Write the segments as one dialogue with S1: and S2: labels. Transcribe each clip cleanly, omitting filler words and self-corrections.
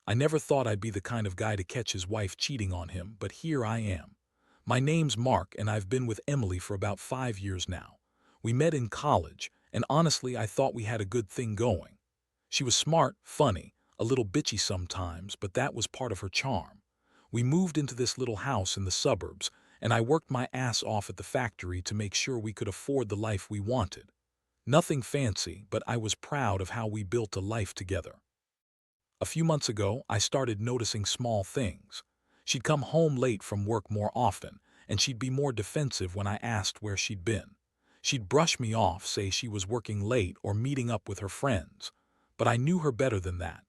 S1: I never thought I'd be the kind of guy to catch his wife cheating on him, but here I am. My name's Mark, and I've been with Emily for about 5 years now. We met in college, and honestly, I thought we had a good thing going. She was smart, funny, a little bitchy sometimes, but that was part of her charm. We moved into this little house in the suburbs, and I worked my ass off at the factory to make sure we could afford the life we wanted. Nothing fancy, but I was proud of how we built a life together. A few months ago, I started noticing small things. She'd come home late from work more often, and she'd be more defensive when I asked where she'd been. She'd brush me off, say she was working late or meeting up with her friends. But I knew her better than that.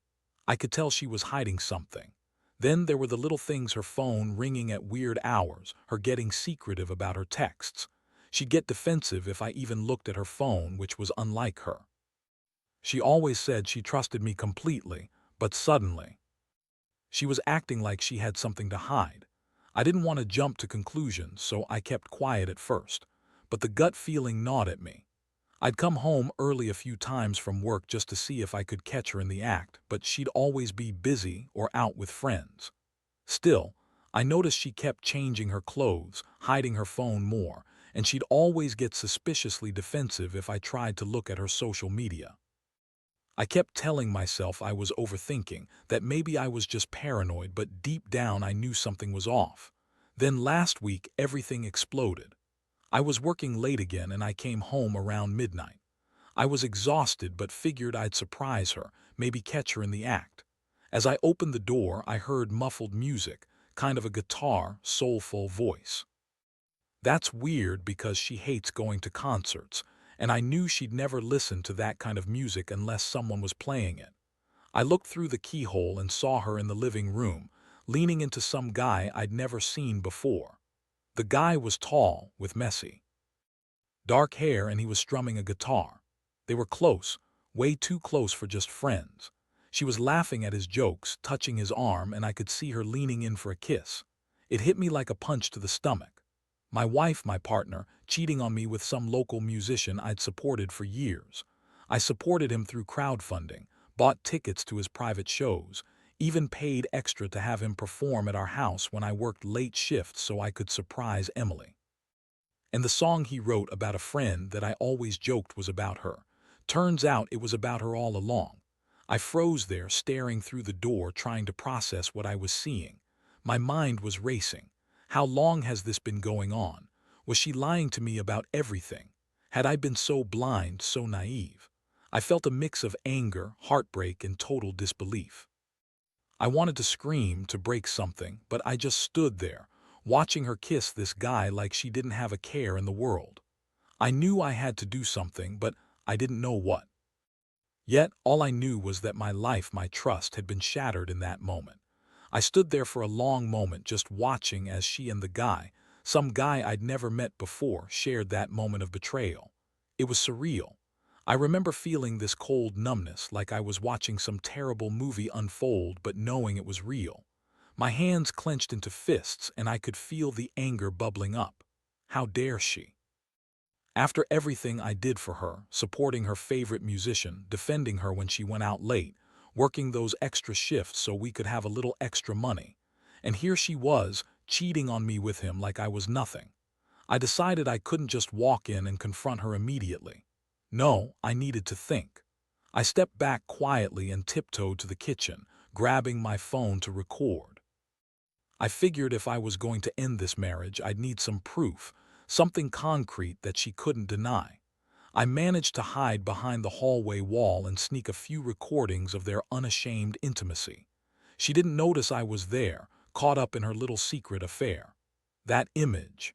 S1: I could tell she was hiding something. Then there were the little things: her phone ringing at weird hours, her getting secretive about her texts. She'd get defensive if I even looked at her phone, which was unlike her. She always said she trusted me completely, but suddenly, she was acting like she had something to hide. I didn't want to jump to conclusions, so I kept quiet at first. But the gut feeling gnawed at me. I'd come home early a few times from work just to see if I could catch her in the act, but she'd always be busy or out with friends. Still, I noticed she kept changing her clothes, hiding her phone more, and she'd always get suspiciously defensive if I tried to look at her social media. I kept telling myself I was overthinking, that maybe I was just paranoid, but deep down I knew something was off. Then last week, everything exploded. I was working late again and I came home around midnight. I was exhausted but figured I'd surprise her, maybe catch her in the act. As I opened the door, I heard muffled music, kind of a guitar, soulful voice. That's weird because she hates going to concerts, and I knew she'd never listen to that kind of music unless someone was playing it. I looked through the keyhole and saw her in the living room, leaning into some guy I'd never seen before. The guy was tall, with messy, dark hair, and he was strumming a guitar. They were close, way too close for just friends. She was laughing at his jokes, touching his arm, and I could see her leaning in for a kiss. It hit me like a punch to the stomach. My wife, my partner, cheating on me with some local musician I'd supported for years. I supported him through crowdfunding, bought tickets to his private shows, even paid extra to have him perform at our house when I worked late shifts so I could surprise Emily. And the song he wrote about a friend that I always joked was about her. Turns out it was about her all along. I froze there, staring through the door, trying to process what I was seeing. My mind was racing. How long has this been going on? Was she lying to me about everything? Had I been so blind, so naive? I felt a mix of anger, heartbreak, and total disbelief. I wanted to scream, to break something, but I just stood there, watching her kiss this guy like she didn't have a care in the world. I knew I had to do something, but I didn't know what. Yet, all I knew was that my life, my trust, had been shattered in that moment. I stood there for a long moment just watching as she and the guy, some guy I'd never met before, shared that moment of betrayal. It was surreal. I remember feeling this cold numbness, like I was watching some terrible movie unfold but knowing it was real. My hands clenched into fists and I could feel the anger bubbling up. How dare she? After everything I did for her, supporting her favorite musician, defending her when she went out late, working those extra shifts so we could have a little extra money. And here she was, cheating on me with him like I was nothing. I decided I couldn't just walk in and confront her immediately. No, I needed to think. I stepped back quietly and tiptoed to the kitchen, grabbing my phone to record. I figured if I was going to end this marriage, I'd need some proof, something concrete that she couldn't deny. I managed to hide behind the hallway wall and sneak a few recordings of their unashamed intimacy. She didn't notice I was there, caught up in her little secret affair. That image,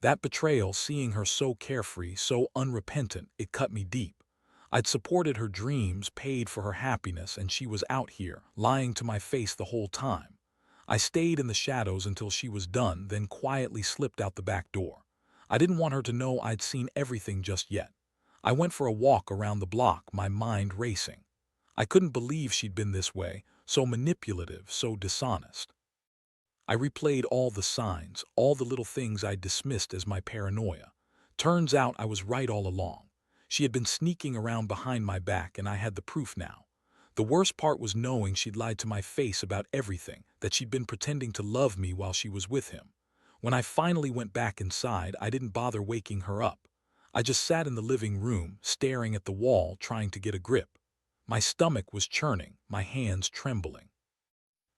S1: that betrayal, seeing her so carefree, so unrepentant, it cut me deep. I'd supported her dreams, paid for her happiness, and she was out here, lying to my face the whole time. I stayed in the shadows until she was done, then quietly slipped out the back door. I didn't want her to know I'd seen everything just yet. I went for a walk around the block, my mind racing. I couldn't believe she'd been this way, so manipulative, so dishonest. I replayed all the signs, all the little things I'd dismissed as my paranoia. Turns out I was right all along. She had been sneaking around behind my back and I had the proof now. The worst part was knowing she'd lied to my face about everything, that she'd been pretending to love me while she was with him. When I finally went back inside, I didn't bother waking her up. I just sat in the living room, staring at the wall, trying to get a grip. My stomach was churning, my hands trembling.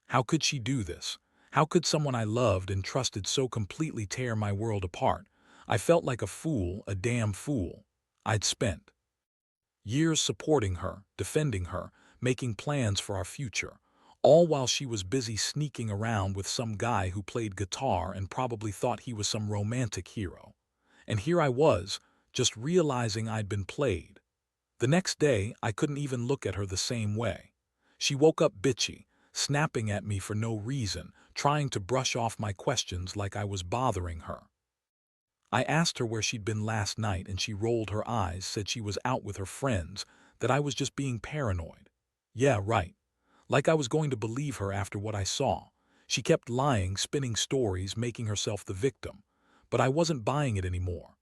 S1: How could she do this? How could someone I loved and trusted so completely tear my world apart? I felt like a fool, a damn fool. I'd spent years supporting her, defending her, making plans for our future, all while she was busy sneaking around with some guy who played guitar and probably thought he was some romantic hero. And here I was, just realizing I'd been played. The next day, I couldn't even look at her the same way. She woke up bitchy, snapping at me for no reason, trying to brush off my questions like I was bothering her. I asked her where she'd been last night and she rolled her eyes, said she was out with her friends, that I was just being paranoid. Yeah, right. Like I was going to believe her after what I saw. She kept lying, spinning stories, making herself the victim. But I wasn't buying it anymore.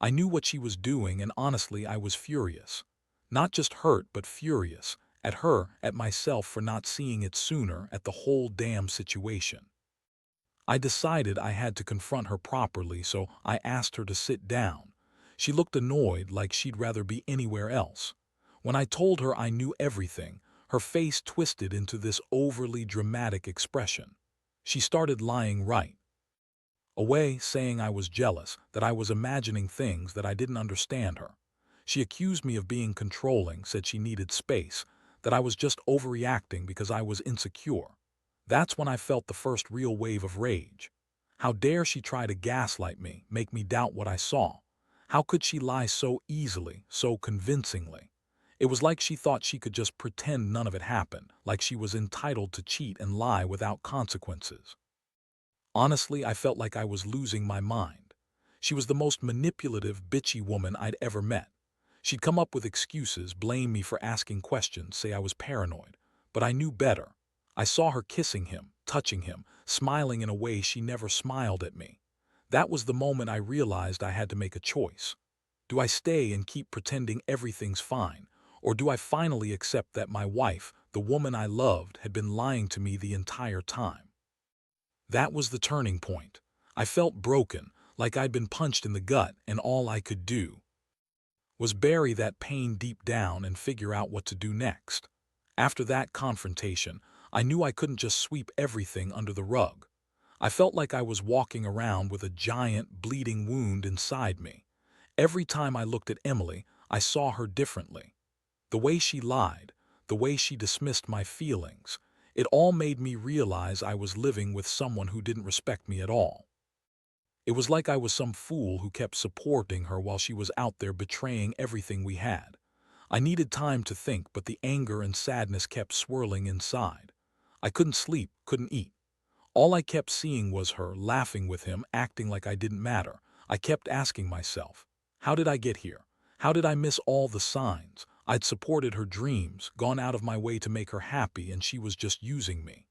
S1: I knew what she was doing, and honestly, I was furious. Not just hurt, but furious. At her, at myself for not seeing it sooner, at the whole damn situation. I decided I had to confront her properly, so I asked her to sit down. She looked annoyed, like she'd rather be anywhere else. When I told her I knew everything, her face twisted into this overly dramatic expression. She started lying right away, saying I was jealous, that I was imagining things, that I didn't understand her. She accused me of being controlling, said she needed space, that I was just overreacting because I was insecure. That's when I felt the first real wave of rage. How dare she try to gaslight me, make me doubt what I saw? How could she lie so easily, so convincingly? It was like she thought she could just pretend none of it happened, like she was entitled to cheat and lie without consequences. Honestly, I felt like I was losing my mind. She was the most manipulative, bitchy woman I'd ever met. She'd come up with excuses, blame me for asking questions, say I was paranoid. But I knew better. I saw her kissing him, touching him, smiling in a way she never smiled at me. That was the moment I realized I had to make a choice. Do I stay and keep pretending everything's fine, or do I finally accept that my wife, the woman I loved, had been lying to me the entire time? That was the turning point. I felt broken, like I'd been punched in the gut, and all I could do was bury that pain deep down and figure out what to do next. After that confrontation, I knew I couldn't just sweep everything under the rug. I felt like I was walking around with a giant, bleeding wound inside me. Every time I looked at Emily, I saw her differently. The way she lied, the way she dismissed my feelings, it all made me realize I was living with someone who didn't respect me at all. It was like I was some fool who kept supporting her while she was out there betraying everything we had. I needed time to think, but the anger and sadness kept swirling inside. I couldn't sleep, couldn't eat. All I kept seeing was her, laughing with him, acting like I didn't matter. I kept asking myself, how did I get here? How did I miss all the signs? I'd supported her dreams, gone out of my way to make her happy, and she was just using me.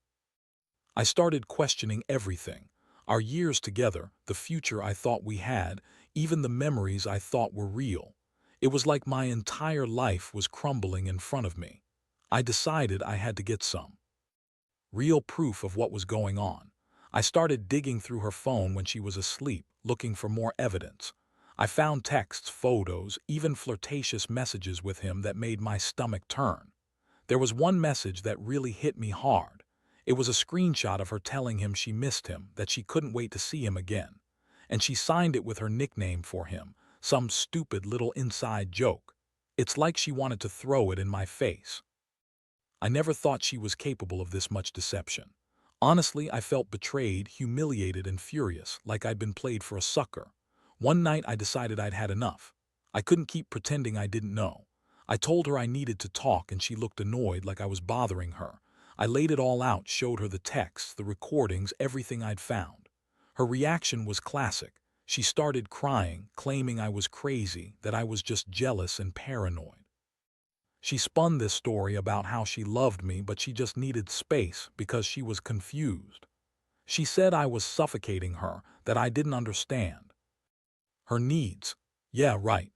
S1: I started questioning everything. Our years together, the future I thought we had, even the memories I thought were real. It was like my entire life was crumbling in front of me. I decided I had to get some real proof of what was going on. I started digging through her phone when she was asleep, looking for more evidence. I found texts, photos, even flirtatious messages with him that made my stomach turn. There was one message that really hit me hard. It was a screenshot of her telling him she missed him, that she couldn't wait to see him again. And she signed it with her nickname for him, some stupid little inside joke. It's like she wanted to throw it in my face. I never thought she was capable of this much deception. Honestly, I felt betrayed, humiliated, and furious, like I'd been played for a sucker. One night I decided I'd had enough. I couldn't keep pretending I didn't know. I told her I needed to talk, and she looked annoyed, like I was bothering her. I laid it all out, showed her the texts, the recordings, everything I'd found. Her reaction was classic. She started crying, claiming I was crazy, that I was just jealous and paranoid. She spun this story about how she loved me, but she just needed space because she was confused. She said I was suffocating her, that I didn't understand her needs. Yeah, right.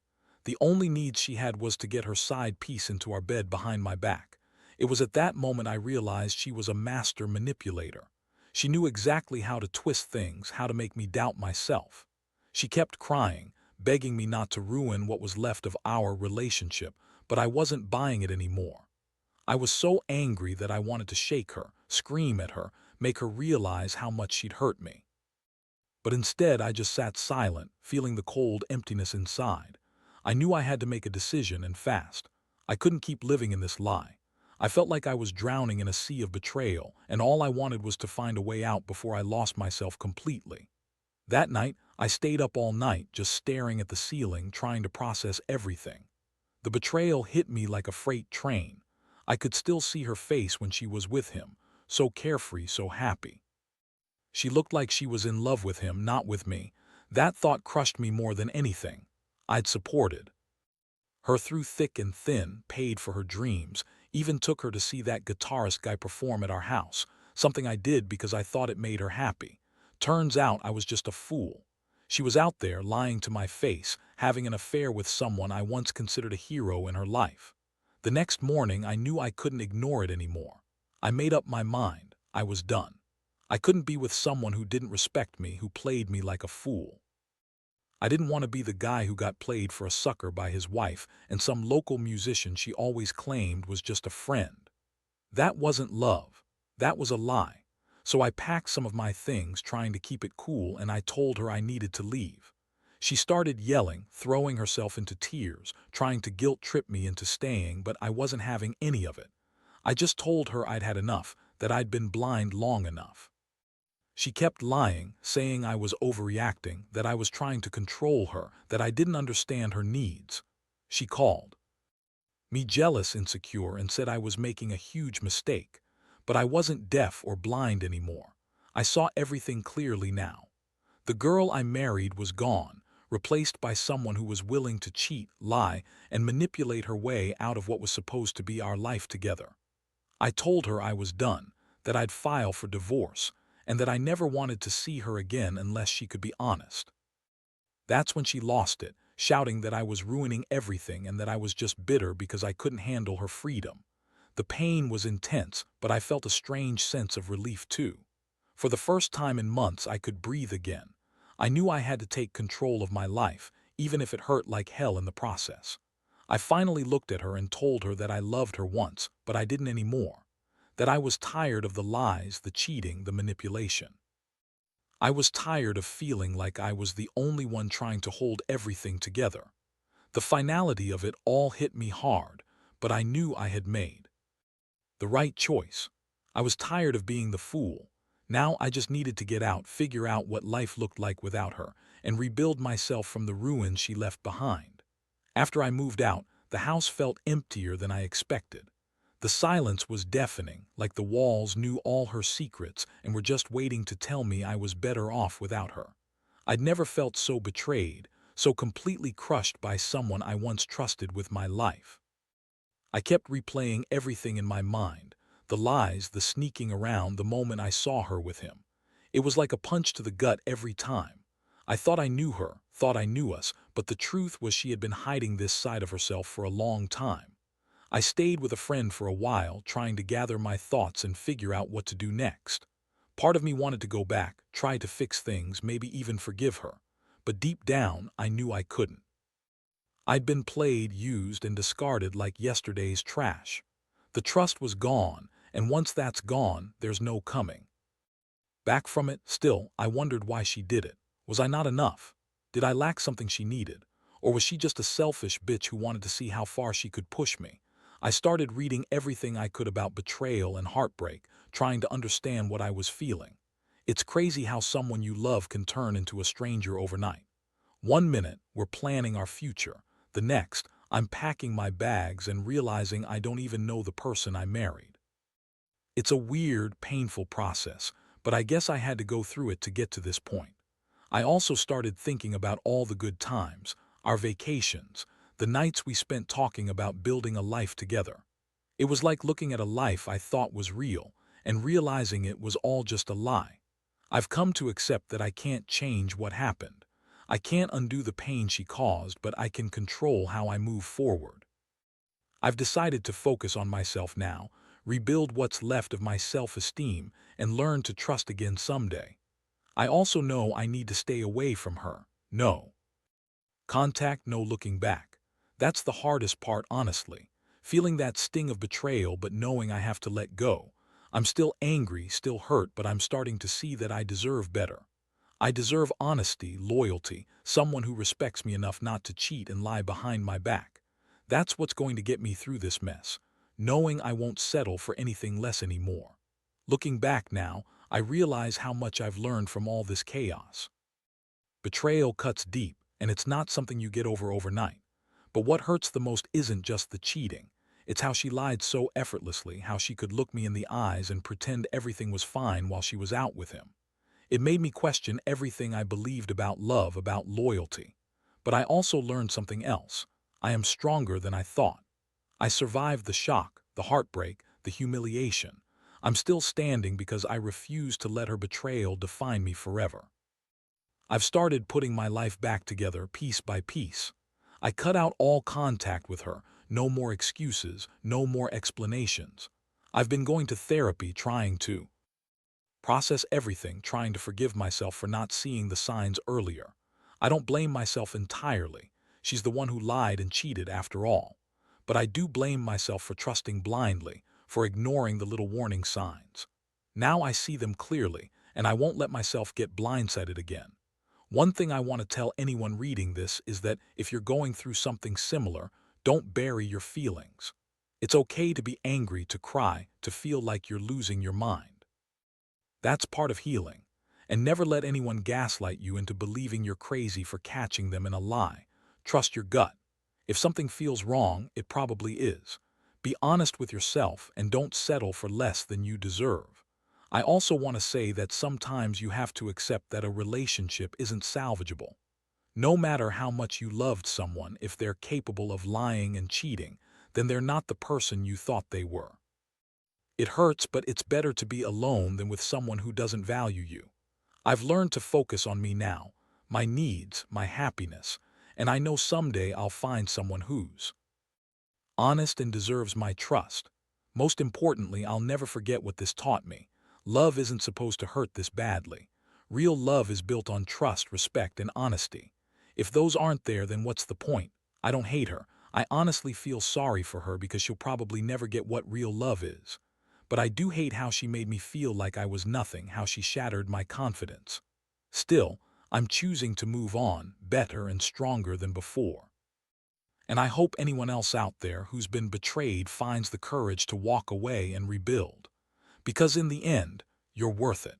S1: The only needs she had was to get her side piece into our bed behind my back. It was at that moment I realized she was a master manipulator. She knew exactly how to twist things, how to make me doubt myself. She kept crying, begging me not to ruin what was left of our relationship, but I wasn't buying it anymore. I was so angry that I wanted to shake her, scream at her, make her realize how much she'd hurt me. But instead, I just sat silent, feeling the cold emptiness inside. I knew I had to make a decision, and fast. I couldn't keep living in this lie. I felt like I was drowning in a sea of betrayal, and all I wanted was to find a way out before I lost myself completely. That night, I stayed up all night, just staring at the ceiling, trying to process everything. The betrayal hit me like a freight train. I could still see her face when she was with him, so carefree, so happy. She looked like she was in love with him, not with me. That thought crushed me more than anything. I'd supported her through thick and thin, paid for her dreams, even took her to see that guitarist guy perform at our house, something I did because I thought it made her happy. Turns out I was just a fool. She was out there, lying to my face, having an affair with someone I once considered a hero in her life. The next morning, I knew I couldn't ignore it anymore. I made up my mind. I was done. I couldn't be with someone who didn't respect me, who played me like a fool. I didn't want to be the guy who got played for a sucker by his wife and some local musician she always claimed was just a friend. That wasn't love. That was a lie. So I packed some of my things, trying to keep it cool, and I told her I needed to leave. She started yelling, throwing herself into tears, trying to guilt-trip me into staying, but I wasn't having any of it. I just told her I'd had enough, that I'd been blind long enough. She kept lying, saying I was overreacting, that I was trying to control her, that I didn't understand her needs. She called me jealous, insecure, and said I was making a huge mistake. But I wasn't deaf or blind anymore. I saw everything clearly now. The girl I married was gone, replaced by someone who was willing to cheat, lie, and manipulate her way out of what was supposed to be our life together. I told her I was done, that I'd file for divorce, and that I never wanted to see her again unless she could be honest. That's when she lost it, shouting that I was ruining everything and that I was just bitter because I couldn't handle her freedom. The pain was intense, but I felt a strange sense of relief too. For the first time in months, I could breathe again. I knew I had to take control of my life, even if it hurt like hell in the process. I finally looked at her and told her that I loved her once, but I didn't anymore. That I was tired of the lies, the cheating, the manipulation. I was tired of feeling like I was the only one trying to hold everything together. The finality of it all hit me hard, but I knew I had made the right choice. I was tired of being the fool. Now I just needed to get out, figure out what life looked like without her, and rebuild myself from the ruins she left behind. After I moved out, the house felt emptier than I expected. The silence was deafening, like the walls knew all her secrets and were just waiting to tell me I was better off without her. I'd never felt so betrayed, so completely crushed by someone I once trusted with my life. I kept replaying everything in my mind, the lies, the sneaking around, the moment I saw her with him. It was like a punch to the gut every time. I thought I knew her, thought I knew us, but the truth was she had been hiding this side of herself for a long time. I stayed with a friend for a while, trying to gather my thoughts and figure out what to do next. Part of me wanted to go back, try to fix things, maybe even forgive her. But deep down, I knew I couldn't. I'd been played, used, and discarded like yesterday's trash. The trust was gone, and once that's gone, there's no coming back from it. Still, I wondered why she did it. Was I not enough? Did I lack something she needed? Or was she just a selfish bitch who wanted to see how far she could push me? I started reading everything I could about betrayal and heartbreak, trying to understand what I was feeling. It's crazy how someone you love can turn into a stranger overnight. One minute, we're planning our future. The next, I'm packing my bags and realizing I don't even know the person I married. It's a weird, painful process, but I guess I had to go through it to get to this point. I also started thinking about all the good times, our vacations, the nights we spent talking about building a life together. It was like looking at a life I thought was real and realizing it was all just a lie. I've come to accept that I can't change what happened. I can't undo the pain she caused, but I can control how I move forward. I've decided to focus on myself now, rebuild what's left of my self-esteem, and learn to trust again someday. I also know I need to stay away from her. No contact, no looking back. That's the hardest part, honestly. Feeling that sting of betrayal but knowing I have to let go. I'm still angry, still hurt, but I'm starting to see that I deserve better. I deserve honesty, loyalty, someone who respects me enough not to cheat and lie behind my back. That's what's going to get me through this mess, knowing I won't settle for anything less anymore. Looking back now, I realize how much I've learned from all this chaos. Betrayal cuts deep, and it's not something you get over overnight. But what hurts the most isn't just the cheating. It's how she lied so effortlessly, how she could look me in the eyes and pretend everything was fine while she was out with him. It made me question everything I believed about love, about loyalty. But I also learned something else. I am stronger than I thought. I survived the shock, the heartbreak, the humiliation. I'm still standing because I refuse to let her betrayal define me forever. I've started putting my life back together piece by piece. I cut out all contact with her, no more excuses, no more explanations. I've been going to therapy trying to process everything, trying to forgive myself for not seeing the signs earlier. I don't blame myself entirely. She's the one who lied and cheated after all. But I do blame myself for trusting blindly, for ignoring the little warning signs. Now I see them clearly, and I won't let myself get blindsided again. One thing I want to tell anyone reading this is that if you're going through something similar, don't bury your feelings. It's okay to be angry, to cry, to feel like you're losing your mind. That's part of healing. And never let anyone gaslight you into believing you're crazy for catching them in a lie. Trust your gut. If something feels wrong, it probably is. Be honest with yourself and don't settle for less than you deserve. I also want to say that sometimes you have to accept that a relationship isn't salvageable. No matter how much you loved someone, if they're capable of lying and cheating, then they're not the person you thought they were. It hurts, but it's better to be alone than with someone who doesn't value you. I've learned to focus on me now, my needs, my happiness, and I know someday I'll find someone who's honest and deserves my trust. Most importantly, I'll never forget what this taught me. Love isn't supposed to hurt this badly. Real love is built on trust, respect, and honesty. If those aren't there, then what's the point? I don't hate her. I honestly feel sorry for her because she'll probably never get what real love is. But I do hate how she made me feel like I was nothing, how she shattered my confidence. Still, I'm choosing to move on, better and stronger than before. And I hope anyone else out there who's been betrayed finds the courage to walk away and rebuild. Because in the end, you're worth it.